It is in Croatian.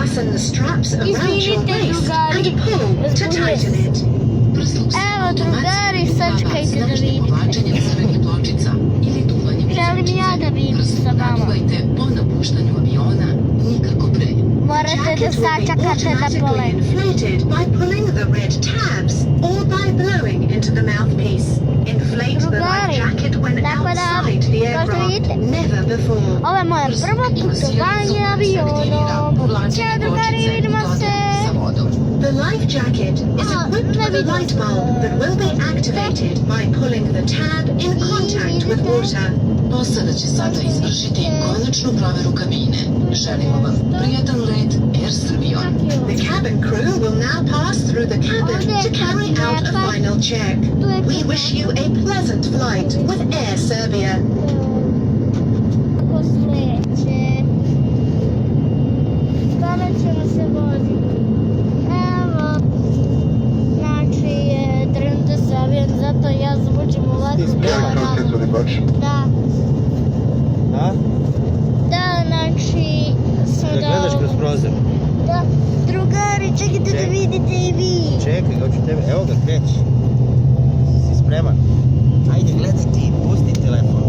Fasten the straps around your waist and pull to tighten it. Evo drugari, sačekajte da vidite. Želim ja da vidim sa vama. Morate da sačekate da poleti. Inflated by pulling the red tabs or by blowing into the mouthpiece. Inflate the life jacket when outside the aircraft, never before. Ovo je moje prvo putovanje avionom. Ćao drugari, vidimo se. The life jacket is equipped with a light bulb that will be activated by pulling the tab in contact with water. Posada će sada izvršiti konačnu proveru kabine. Želimo vam prijatan let Air Srbijom. The cabin crew will now pass through the cabin to carry out a final check. We wish you a pleasant flight with Air Serbia. Kako sleće. Kada ćemo se voziti? Evo. Znači je trenutno se avion, zato ja zvučim ovako. Ti sprema kao se curi baš? Da. A? Da, znači sam Da gledaš kroz prozor? Da. Drugari, čekajte da vidite i vi. Čekaj, hoću tebe. Evo ga, kreći. Si spreman? Ajde, gledaj ti, pusti telefon.